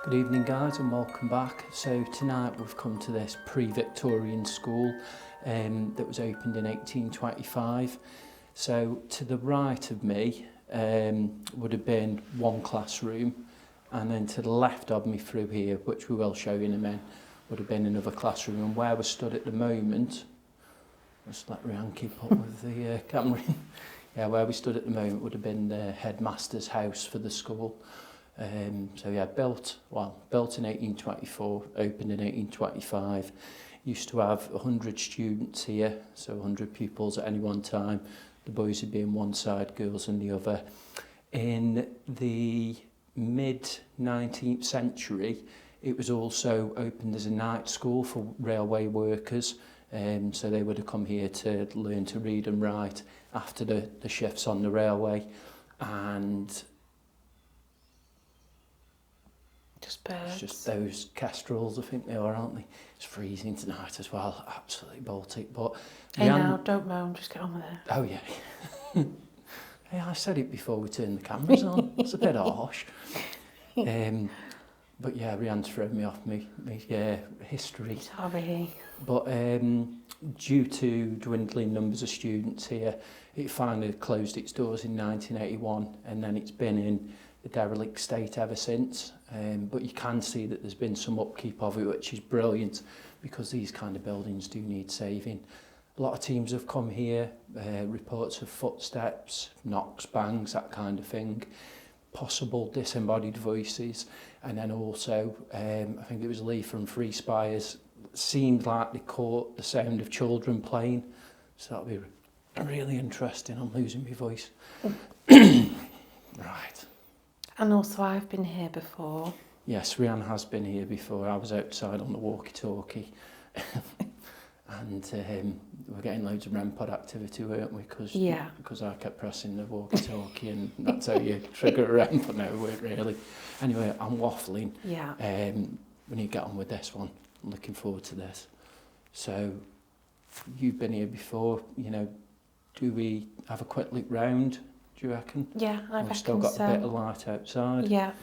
Good evening guys and welcome back. So tonight we've come to this pre-Victorian school that was opened in 1825. So to the right of me would have been one classroom, and then to the left of me through here, which we will show you in a minute, would have been another classroom. And where we're stood at the moment, just let Rhian keep up with the camera. Yeah, where we stood at the moment would have been the headmaster's house for the school. So yeah, built in 1824, opened in 1825. Used to have 100 students here, so 100 pupils at any one time. The boys would be on one side, girls on the other. In the mid-19th century, it was also opened as a night school for railway workers. So they would have come here to learn to read and write after the shifts on the railway. And just birds. It's just those kestrels, I think they are, aren't they? It's freezing tonight as well, absolutely Baltic. But hey now, don't moan, just get on with it. Oh yeah. Hey, I said it before we turned the cameras on. It's a bit harsh. But yeah, Rhian's thrown me off me history. Sorry. But due to dwindling numbers of students here, it finally closed its doors in 1981, and then it's been in the derelict state ever since. But you can see that there's been some upkeep of it, which is brilliant, because these kind of buildings do need saving. A lot of teams have come here, reports of footsteps, knocks, bangs, that kind of thing, possible disembodied voices, and then also, I think it was Lee from Free Spires, seemed like they caught the sound of children playing, so that'll be really interesting. I'm losing my voice. Right. And also I've been here before. Yes, Rhian has been here before. I was outside on the walkie-talkie. And we're getting loads of REM pod activity, weren't we? Because I kept pressing the walkie-talkie, and that's how you trigger a REM pod. No, it weren't really. Anyway, I'm waffling. Yeah. We need to get on with this one. I'm looking forward to this. So, you've been here before, you know, do we have a quick look round, do you reckon? Yeah, I reckon so. We've still got a bit of light outside. Yeah.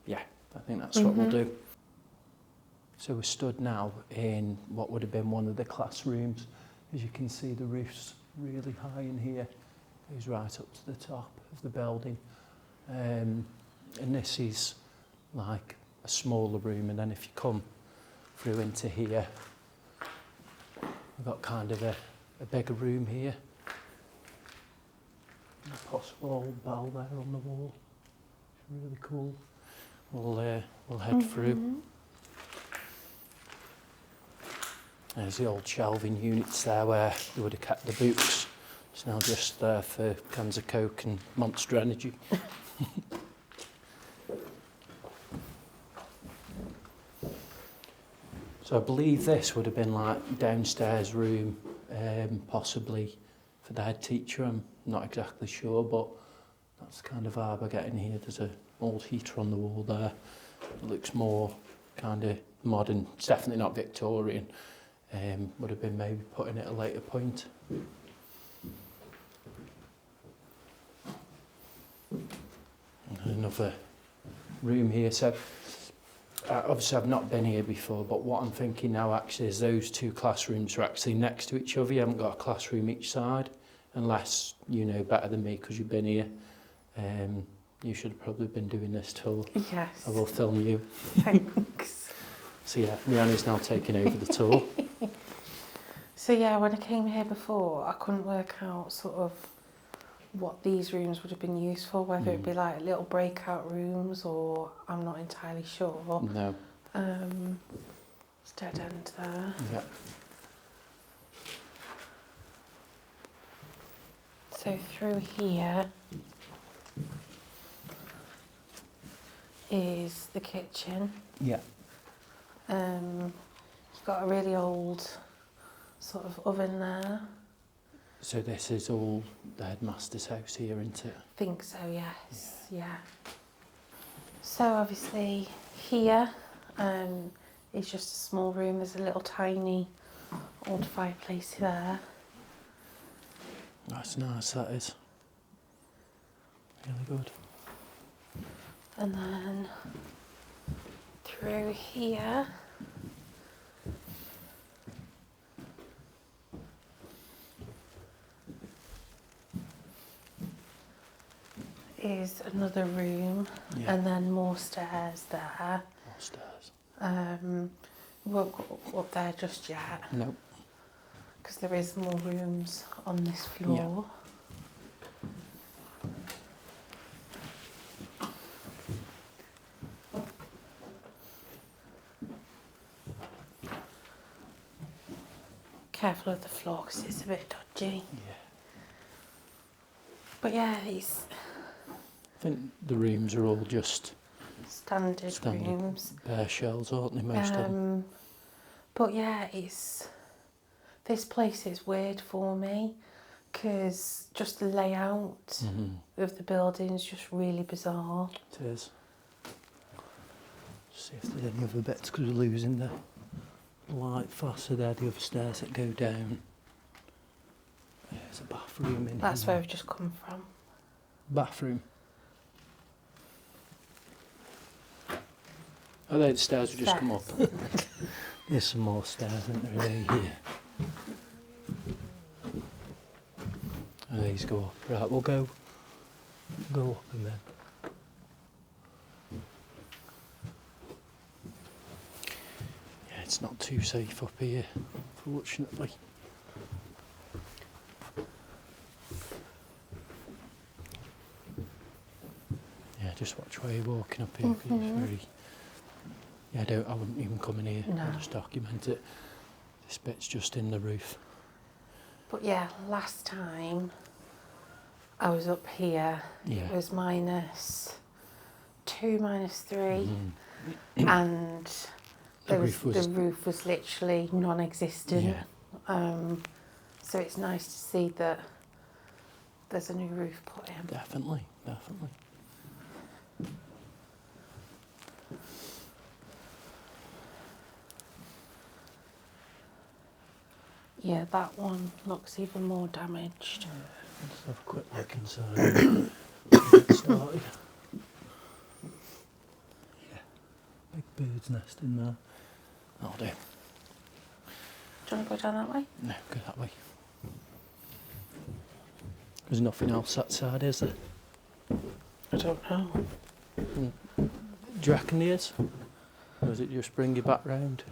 Yeah, I think that's what we'll do. So we're stood now in what would have been one of the classrooms. As you can see, the roof's really high in here. It goes right up to the top of the building. And this is like a smaller room. And then if you come through into here, we've got kind of a bigger room here. A possible old bell there on the wall. It's really cool. We'll head through. There's the old shelving units there where you would have kept the books. It's now just there for cans of Coke and Monster Energy. So I believe this would have been like downstairs room, possibly for the head teacher. I'm not exactly sure, but that's kind of how we're getting here. There's an old heater on the wall there. It looks more kind of modern. It's definitely not Victorian. Would have been maybe put in at a later point. And another room here. So obviously I've not been here before, but what I'm thinking now actually is those two classrooms are actually next to each other. You haven't got a classroom each side, unless you know better than me because you've been here. You should have probably been doing this tour. Yes. I will film you. Thanks. So yeah, Rhian's now taking over the tour. So yeah, when I came here before, I couldn't work out sort of what these rooms would have been used for, whether it'd be like little breakout rooms, or I'm not entirely sure. No. It's dead end there. Yeah. So through here is the kitchen. Yeah. You've got a really old sort of oven there. So this is all the headmaster's house here, isn't it? I think so, yes. Yeah. So obviously here is just a small room. There's a little tiny old fireplace there. That's nice, that is. Really good. And then through here. Is another room, and then more stairs there. More stairs. Won't go up there just yet. Nope. Because there is more rooms on this floor. Careful of the floor because it's a bit dodgy. Yeah. But yeah, it's I think the rooms are all just standard rooms. Bare shells, aren't they, most of them? But yeah, this place is weird for me because just the layout of the building is just really bizarre. It is. See if there's any other bits because we're losing the light faster there, the other stairs that go down. There's a bathroom in That's here. where we've just come from. Bathroom. Oh, there the stairs have just come up. There's some more stairs, isn't there, here? Oh, these go up. Right, we'll go up and then. Yeah, it's not too safe up here, fortunately. Yeah, just watch where you're walking up here, 'cause it's very... Yeah, I wouldn't even come in here. No. I'll just document it. This bit's just in the roof. But yeah, last time I was up here, it was -2, -3, and the roof was literally non-existent. Yeah. So it's nice to see that there's a new roof put in. Definitely, definitely. Yeah, that one looks even more damaged. Let's have a quick look inside. Get started. Yeah, big bird's nest in there. That'll do. Do you want to go down that way? No, go that way. There's nothing else that side, is there? I don't know. Do you reckon there is? Or does it just bring you back round?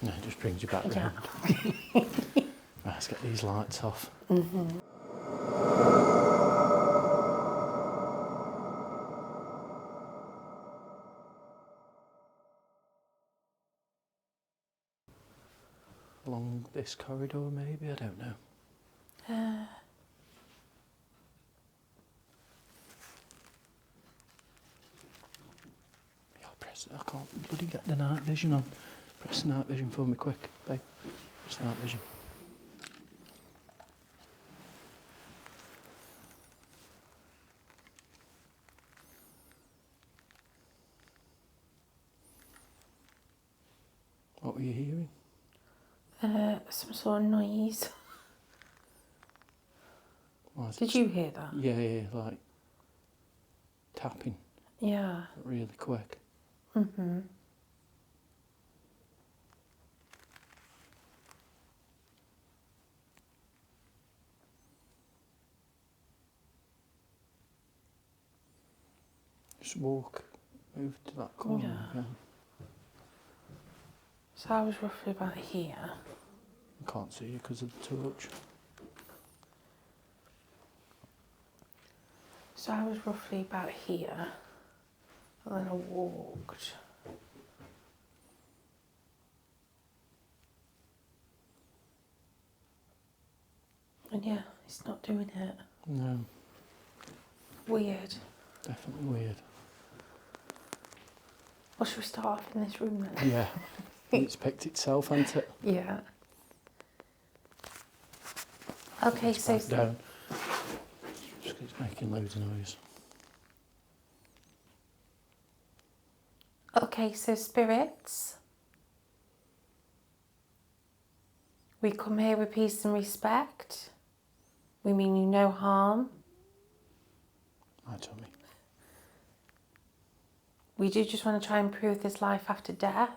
No, it just brings you back round. Right, let's get these lights off. Along this corridor, maybe? I don't know. Yeah, I'll press it. I can't bloody get the night vision on. Press the night vision for me, quick, babe. Press the night vision. What were you hearing? Some sort of noise. Did you hear that? Yeah, like tapping. Yeah. Really quick. Just walk, move to that corner. Yeah. Yeah. So I was roughly about here. I can't see you because of the torch. So I was roughly about here. And then I walked. And yeah, it's not doing it. No, Weird. definitely weird. Well, should we start off in this room then? Yeah, it's picked itself, hasn't it? Yeah. Okay, It's so back down. Just 'cause it's making loads of noise. Okay, so spirits, we come here with peace and respect. We mean you no harm. My tummy. We do just want to try and prove this life after death.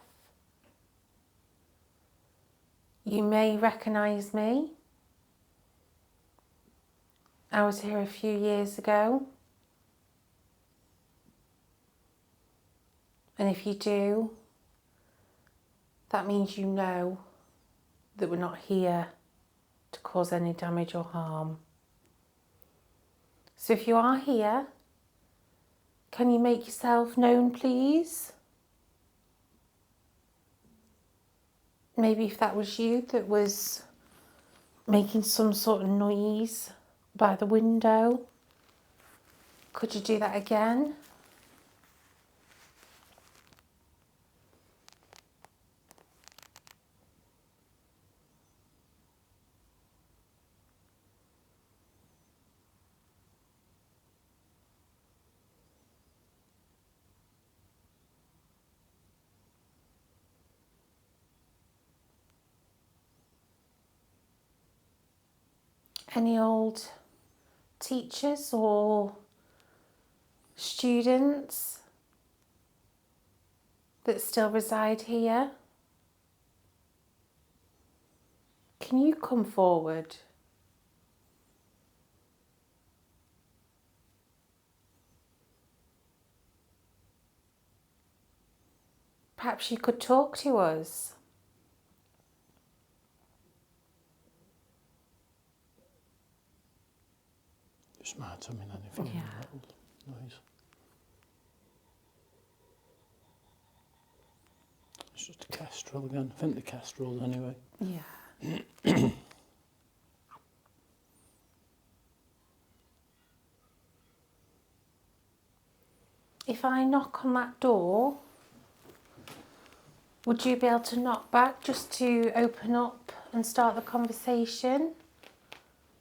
You may recognise me. I was here a few years ago. And if you do, that means you know that we're not here to cause any damage or harm. So if you are here, can you make yourself known, please? Maybe if that was you that was making some sort of noise by the window, could you do that again? Any old teachers or students that still reside here? Can you come forward? Perhaps you could talk to us. Just my tummy then, if you hear a little noise. It's just a kestrel again. I think the kestrels anyway. Yeah. If I knock on that door, would you be able to knock back just to open up and start the conversation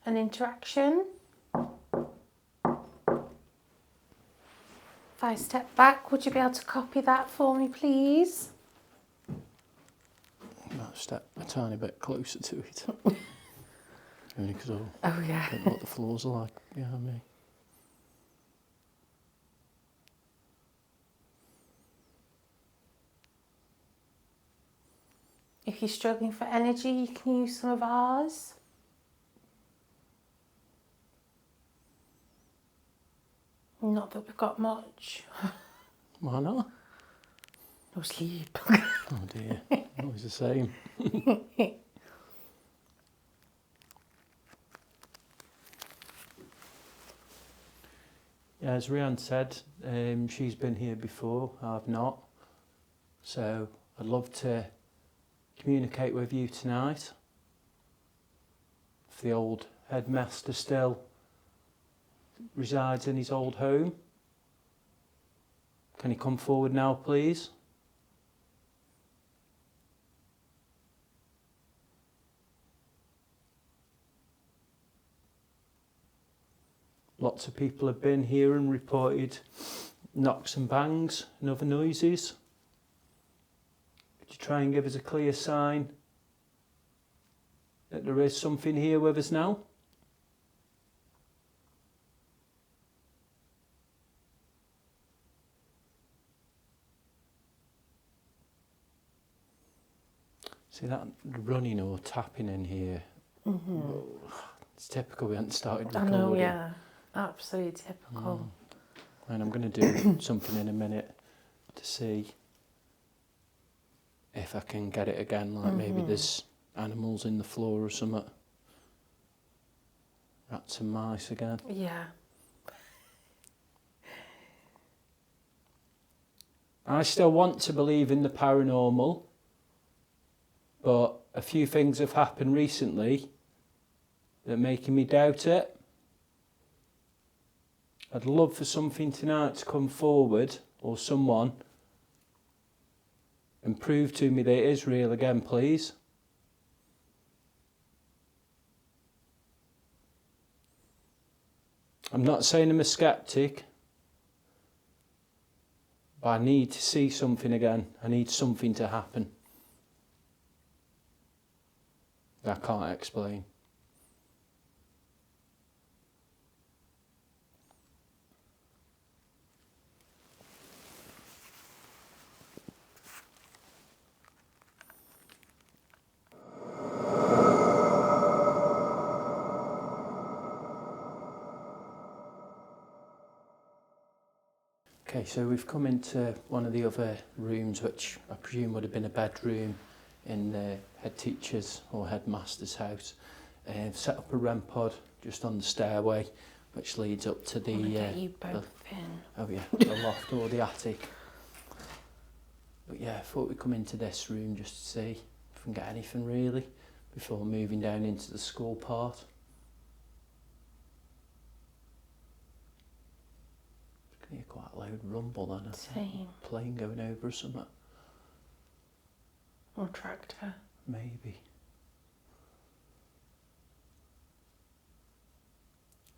and interaction? If I step back, would you be able to copy that for me, please? Might step a tiny bit closer to it. Only because I Oh yeah. don't know what the floors are like behind me. If you're struggling for energy, you can use some of ours. Not that we've got much. Why not? No sleep. Oh dear, always the same. Yeah, as Rhian said, she's been here before, I've not. So I'd love to communicate with you tonight. If the old headmaster still resides in his old home, can he come forward now, please? Lots of people have been here and reported knocks and bangs and other noises. Could you try and give us a clear sign that there is something here with us now? See that running or tapping in here? Oh, it's typical we haven't started recording. I know, yeah. Absolutely typical. And I'm going to do something in a minute to see if I can get it again, like maybe there's animals in the floor or something. Rats and mice again. Yeah. I still want to believe in the paranormal, but a few things have happened recently that are making me doubt it. I'd love for something tonight to come forward, or someone, and prove to me that it is real again, please. I'm not saying I'm a skeptic, But I need to see something again. I need something to happen. That I can't explain. Okay, so we've come into one of the other rooms, which I presume would have been a bedroom in the head teacher's or headmaster's house. Set up a REM pod just on the stairway, which leads up to the... get you both in. Oh yeah, the loft or the attic. But yeah, I thought we'd come into this room just to see if we can get anything really before moving down into the school part. I can hear quite a loud rumble then. Same. Plane going over or something. Or tractor. Maybe.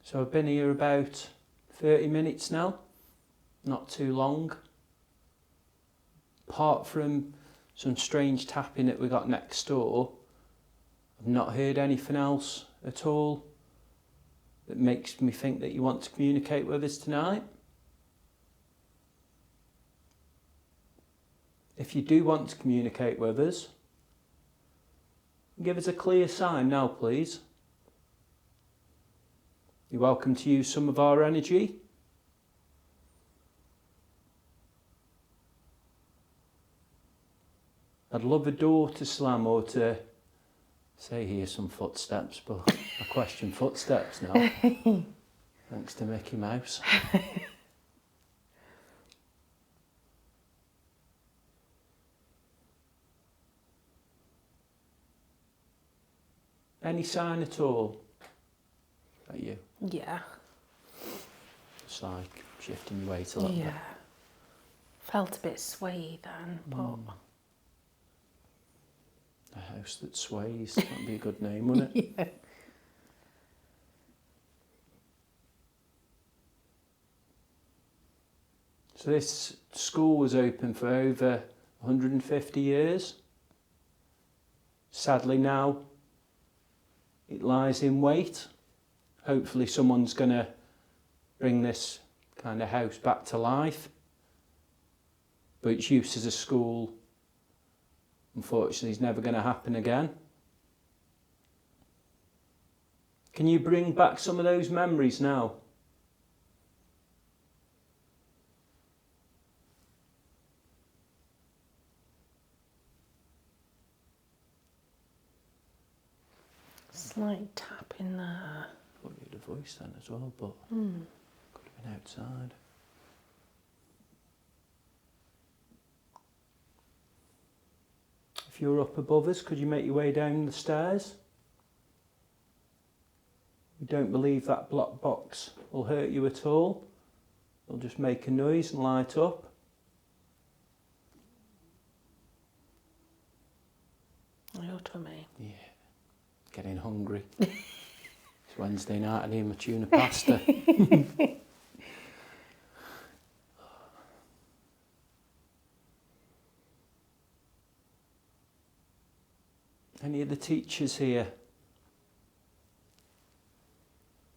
So I've been here about 30 minutes now. Not too long. Apart from some strange tapping that we got next door, I've not heard anything else at all that makes me think that you want to communicate with us tonight. If you do want to communicate with us, give us a clear sign now, please. You're welcome to use some of our energy. I'd love a door to slam or to say hear some footsteps, but I question footsteps now. Thanks to Mickey Mouse. Any sign at all? Are you? Yeah. It's like shifting your weight a little bit. Yeah. Felt a bit swayed then, but... A house that sways. That'd be a good name, wouldn't it? Yeah. So this school was open for over 150 years. Sadly now, it lies in wait. Hopefully someone's going to bring this kind of house back to life. But its use as a school, unfortunately, is never going to happen again. Can you bring back some of those memories now? Slight tap in there. Thought you had a voice then as well, but could have been outside. If you're up above us, could you make your way down the stairs? We don't believe that black box will hurt you at all. It'll just make a noise and light up. Your tummy. Yeah, getting hungry. It's Wednesday night, I need my tuna pasta. Any of the teachers here?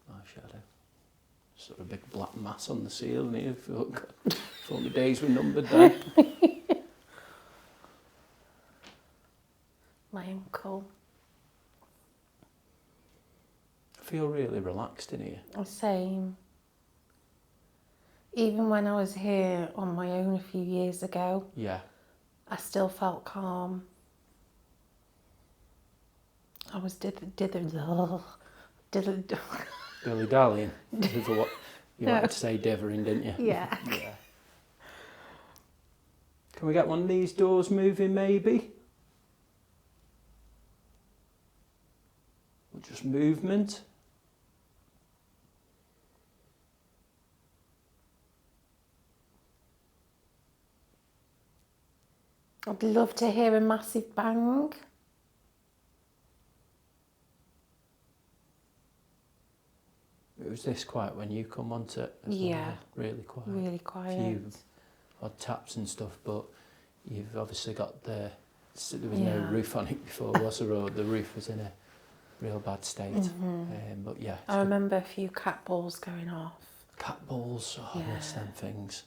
My shadow. Sort of big black mass on the ceiling here. Thought my days were numbered there. My uncle. I feel really relaxed in here. Same. Even when I was here on my own a few years ago, Yeah. I still felt calm. I was dilly-dallying. With what you wanted to say, dithering, didn't you? Yeah. Yeah. Can we get one of these doors moving, maybe? Or just movement? I'd love to hear a massive bang. It was this quiet when you come onto it as Yeah. well. Really quiet. Really quiet. Few odd taps and stuff, but you've obviously got there was no roof on it before, was there? Or the roof was in a real bad state. But yeah. I remember a few cat balls going off. Cat balls, I miss them things.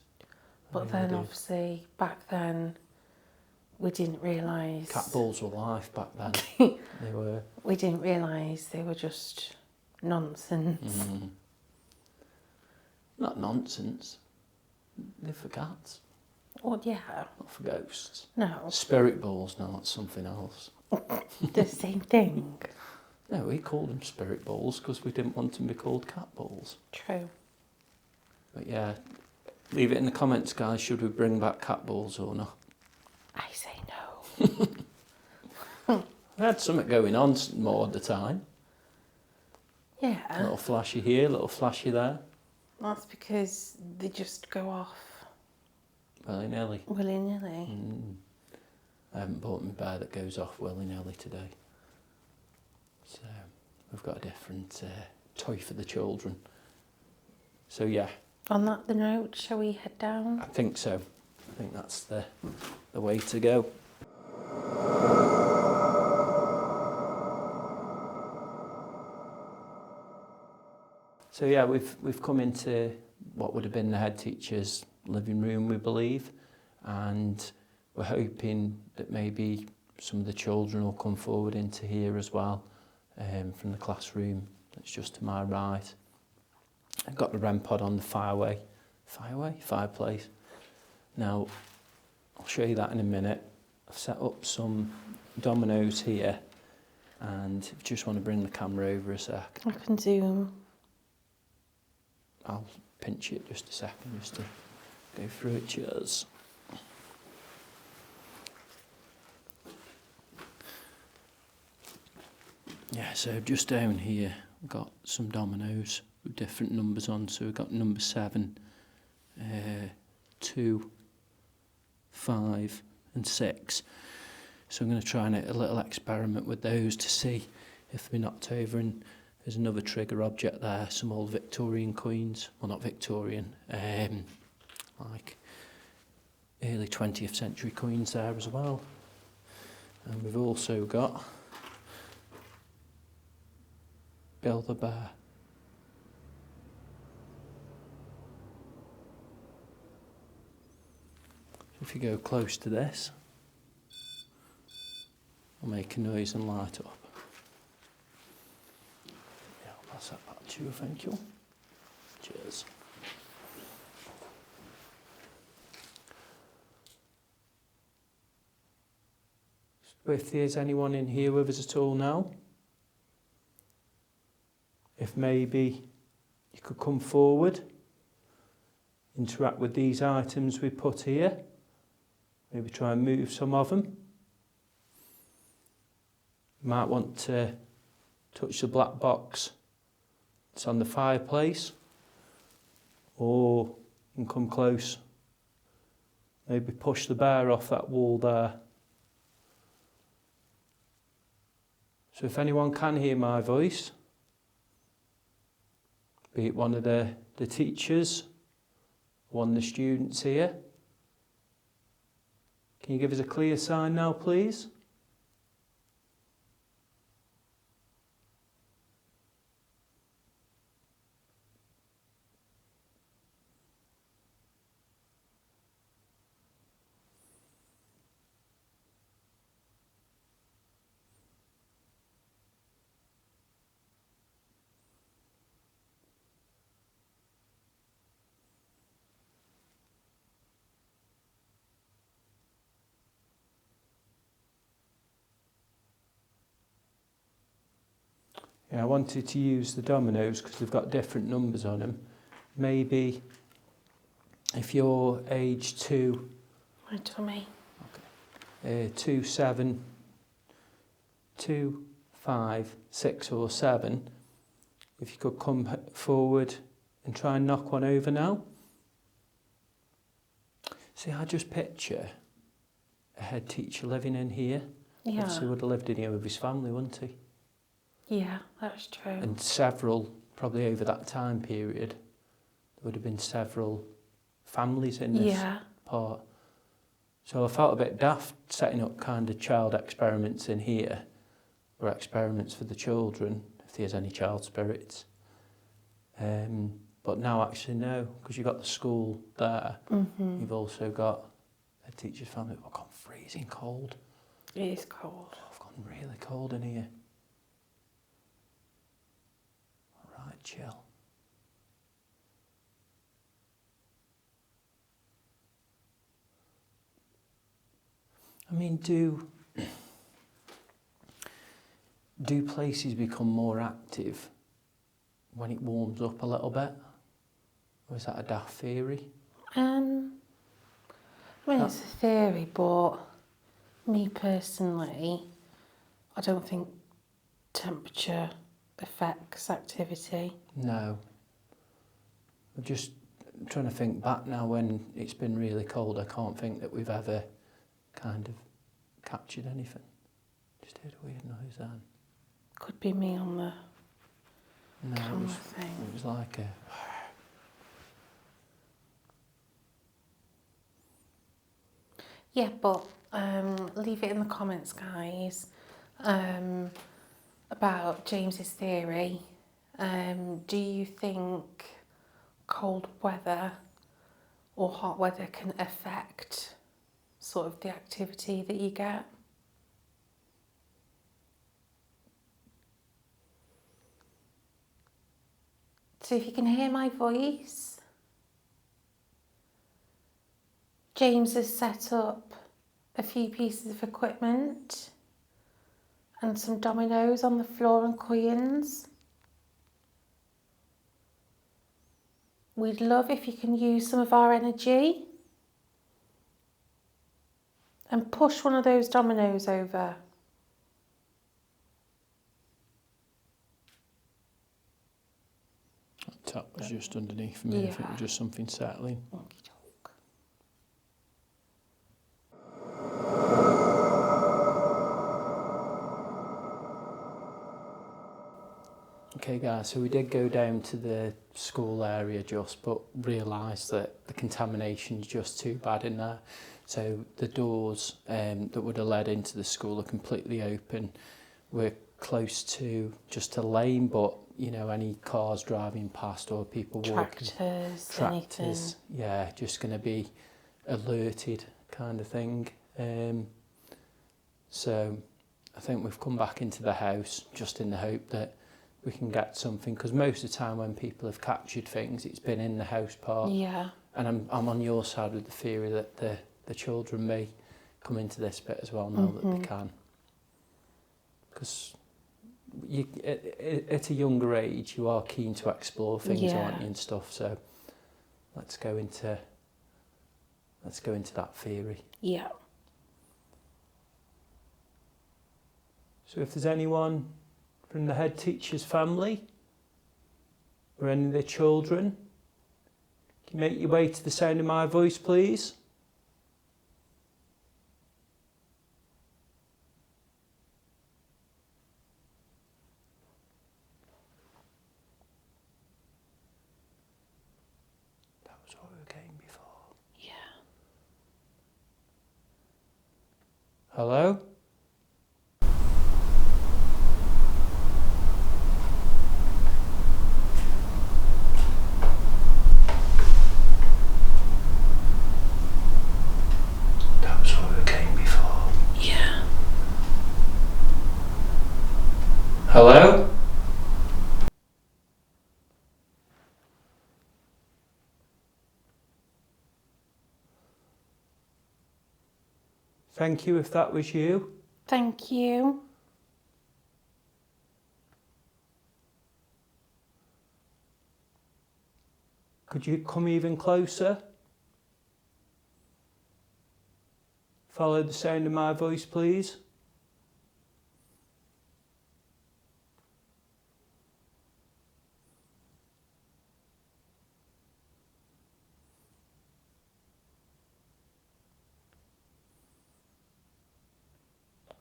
But then obviously back then we didn't realise... Cat balls were life back then. They were. We didn't realise they were just nonsense. Not nonsense. They're for cats. Well, yeah. Not for ghosts. No. Spirit balls, no, that's something else. The same thing. No, we called them spirit balls because we didn't want them to be called cat balls. True. But yeah, leave it in the comments, guys. Should we bring back cat balls or not? I say no. We had something going on more at the time. Yeah. A little flashy here, a little flashy there. That's because they just go off. Willy-nilly. Willy-nilly. I haven't bought my bear that goes off willy-nilly today. So we've got a different toy for the children. So yeah. On that the note, shall we head down? I think so. I think that's the way to go. So yeah, we've come into what would have been the head teacher's living room, we believe, and we're hoping that maybe some of the children will come forward into here as well, from the classroom that's just to my right. I've got the REM pod on the fireplace. Now, I'll show you that in a minute. I've set up some dominoes here, and if you just want to bring the camera over a sec. I can zoom. I'll pinch it just a second, just to go through it. Cheers. Yeah, so just down here, we've got some dominoes with different numbers on. So we've got number 7, 2, 5 and 6. So I'm going to try and a little experiment with those to see if they're knocked over. And there's another trigger object there, some old Victorian coins. Well, not Victorian, like early 20th century coins there as well. And we've also got Bill the Bear. If you go close to this, I'll make a noise and light up. Yeah, I'll pass that back to you, thank you. Cheers. So if there's anyone in here with us at all now, if maybe you could come forward, interact with these items we put here, maybe try and move some of them. You might want to touch the black box that's on the fireplace, or you can come close, maybe push the bear off that wall there. So if anyone can hear my voice, be it one of the teachers, one of the students here, can you give us a clear sign now, please? Yeah, I wanted to use the dominoes because they've got different numbers on them. Maybe if you're age 2... My tummy. Okay. 2, 7, 2, 5, 6 or 7, if you could come forward and try and knock one over now. See, I just picture a head teacher living in here. Yeah. Obviously would have lived in here with his family, wouldn't he? Yeah, that's true. And several, probably over that time period, there would have been several families in this apart. So I felt a bit daft setting up kind of child experiments in here, or experiments for the children, if there's any child spirits. But now actually no, because you've got the school there, you've also got a teacher's family. I've gone freezing cold. It is cold. I've gone really cold in here. All right, chill. I mean, do places become more active when it warms up a little bit? Or is that a daft theory? I mean, it's a theory, but me personally, I don't think temperature affects activity. No. I'm just trying to think back now when it's been really cold. I can't think that we've ever kind of captured anything. Just heard a weird noise then. Could be me on the camera thing. It was like a... Yeah, but leave it in the comments, guys, about James's theory. Do you think cold weather or hot weather can affect sort of the activity that you get? So if you can hear my voice, James has set up a few pieces of equipment and some dominoes on the floor and coins. We'd love if you can use some of our energy and push one of those dominoes over. That tap was just underneath me. Yeah. I think it was just something settling. Okey-doke. Okay guys, so we did go down to the school area but realised that the contamination's just too bad in there. So the doors that would have led into the school are completely open. We're close to just a lane, but you know, any cars driving past or people walking. Tractors, anything. Yeah, just going to be alerted kind of thing. So I think we've come back into the house just in the hope that we can get something, because most of the time when people have captured things, it's been in the house part. Yeah. And I'm on your side with the theory that the children may come into this bit as well now that they can. Because at a younger age, you are keen to explore things, aren't you, and stuff. So let's go into that theory. Yeah. So if there's anyone from the head teacher's family or any of their children, can you make your way to the sound of my voice, please? That was what we were getting before. Yeah. Hello? Hello? Thank you if that was you. Thank you. Could you come even closer? Follow the sound of my voice, please.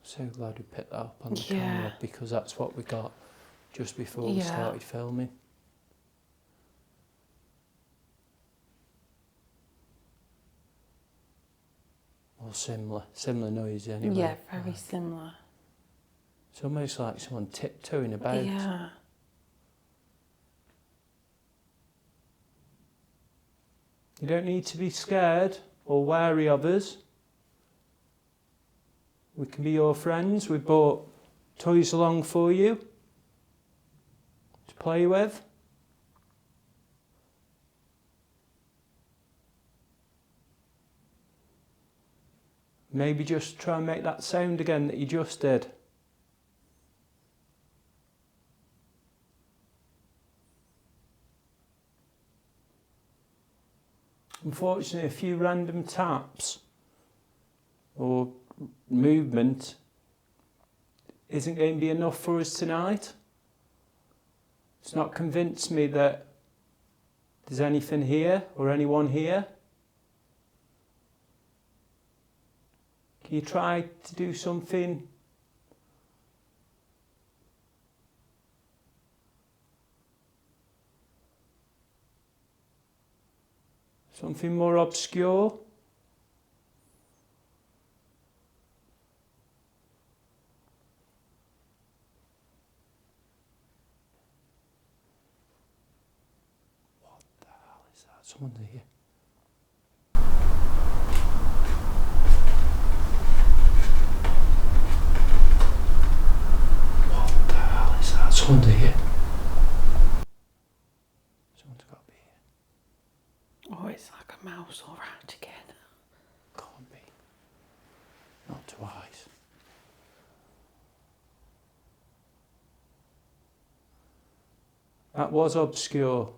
So glad we picked that up on the camera, because that's what we got just before we started filming. Or similar noise anyway. Yeah, very similar. It's almost like someone tiptoeing about. Yeah. You don't need to be scared or wary of us. We can be your friends. We brought toys along for you to play with. Maybe just try and make that sound again that you just did. Unfortunately, a few random taps or movement isn't going to be enough for us tonight. It's not convinced me that there's anything here or anyone here. Can you try to do something more obscure? What the hell is that? Someone's here. What the hell is that? Someone's here. Someone's got to be here. Oh, it's like a mouse or rat again. Can't be. Not twice. That was obscure.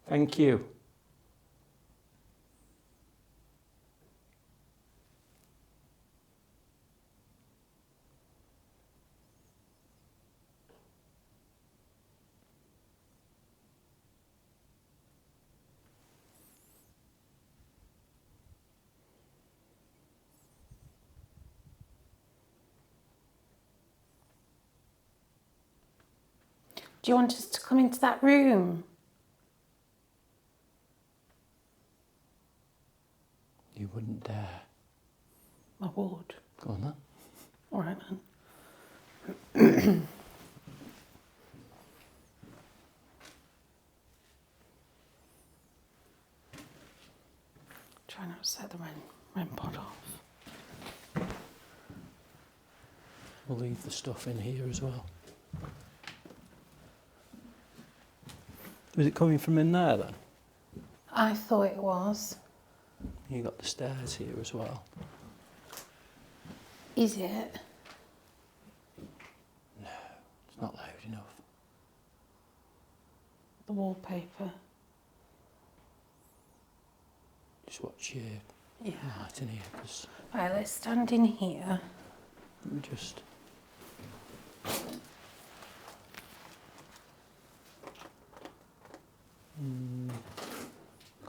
Thank you. Do you want us to come into that room? You wouldn't dare. I would. Go on then. All right then. Try not to set the REM pod off. We'll leave the stuff in here as well. Was it coming from in there then? I thought it was. You got the stairs here as well. Is it? No, it's not loud enough. The wallpaper. Just watch your light in here, because Right, let's stand in here. let me just...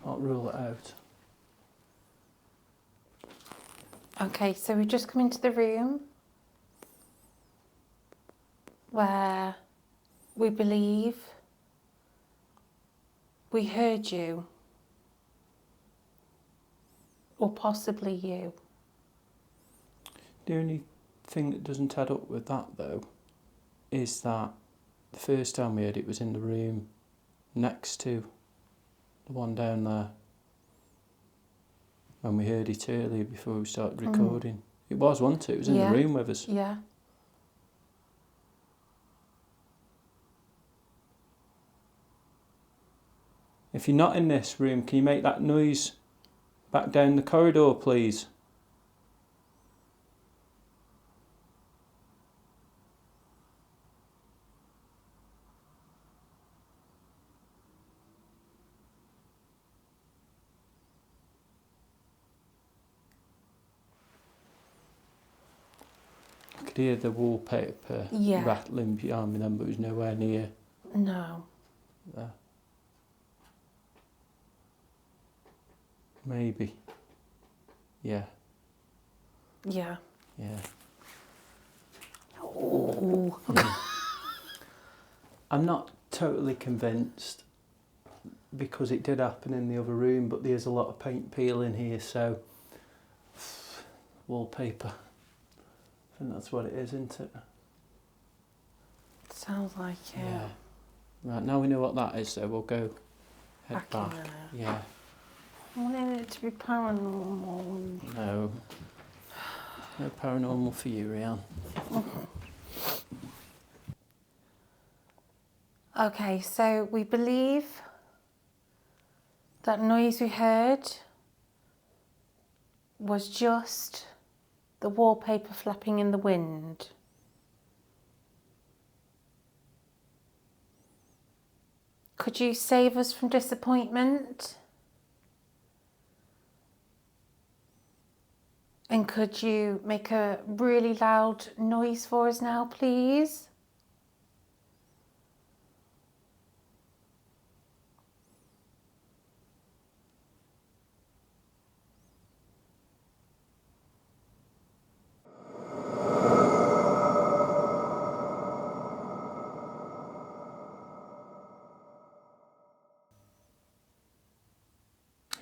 Can't rule it out. Okay, so we've just come into the room where we believe we heard you, or possibly you. The only thing that doesn't add up with that, though, is that the first time we heard it was in the room next to the one down there. When we heard it earlier before we started recording. It was, wasn't it? It was in the room with us. Yeah. If you're not in this room, can you make that noise back down the corridor, please? I could hear the wallpaper rattling behind me then, but it was nowhere near No. there. Maybe. Yeah. Yeah. Yeah. Oh. I'm not totally convinced because it did happen in the other room, but there's a lot of paint peeling here, so wallpaper. I think that's what it is, isn't it? Sounds like it. Yeah. Right, now we know what that is, so we'll go head back. Yeah. I wanted it to be paranormal. No. No paranormal for you, Rhian. Okay, so we believe that noise we heard was just the wallpaper flapping in the wind. Could you save us from disappointment? And could you make a really loud noise for us now, please?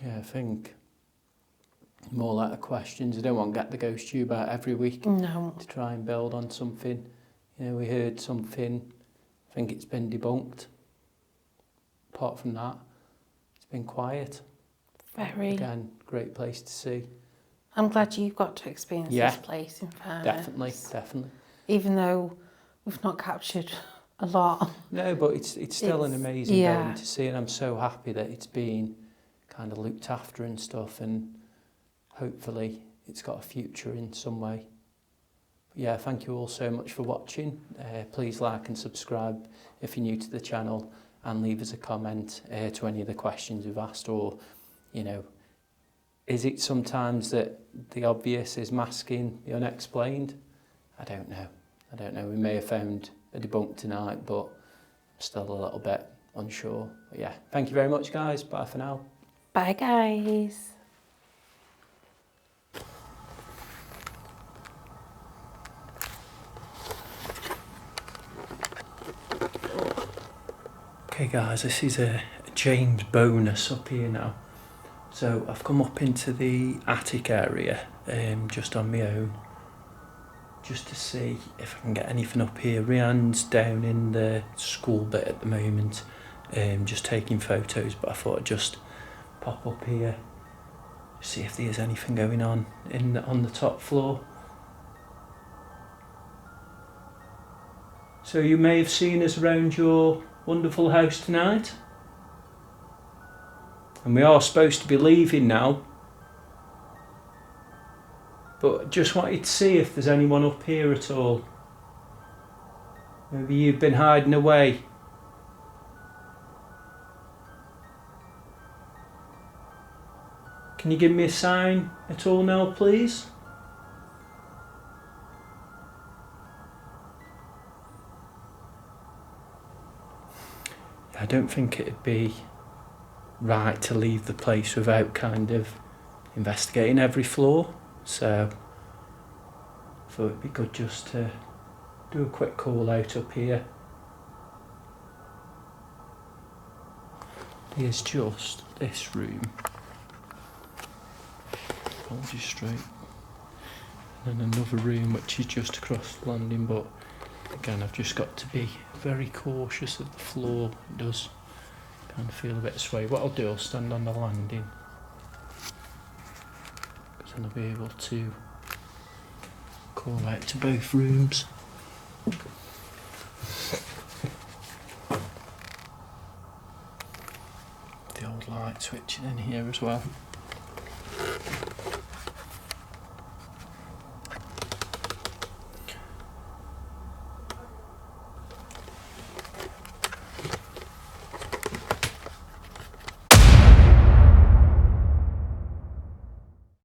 Yeah, I think more like the questions. I don't want to get the ghost tube out every week No. to try and build on something. You know, we heard something, I think it's been debunked. Apart from that, it's been quiet. Very. Again, great place to see. I'm glad you got to experience this place, in fairness. Definitely. Even though we've not captured a lot. No, but it's still an amazing building to see, and I'm so happy that it's been kind of looked after and stuff, and hopefully it's got a future in some way. But yeah, thank you all so much for watching. Please like and subscribe if you're new to the channel, and leave us a comment to any of the questions we've asked, or, you know, is it sometimes that the obvious is masking the unexplained? I don't know. We may have found a debunk tonight, but I'm still a little bit unsure. But yeah, thank you very much, guys. Bye for now. Bye, guys. Okay guys, this is a James bonus up here now. So I've come up into the attic area just on my own, just to see if I can get anything up here. Rhian's down in the school bit at the moment, just taking photos, but I thought I'd just pop up here, see if there's anything going on on the top floor. So you may have seen us around your wonderful house tonight, and we are supposed to be leaving now, but just wanted to see if there's anyone up here at all. Maybe you've been hiding away. Can you give me a sign at all now, please? I don't think it'd be right to leave the place without kind of investigating every floor, so I thought it'd be good just to do a quick call out up here. Here's just this room. Hold you straight. And then another room which is just across the landing, but again, I've just got to be very cautious of the floor. It does kind of feel a bit sway. What I'll do, I'll stand on the landing, because then I'll be able to call out to both rooms. The old light switching in here as well.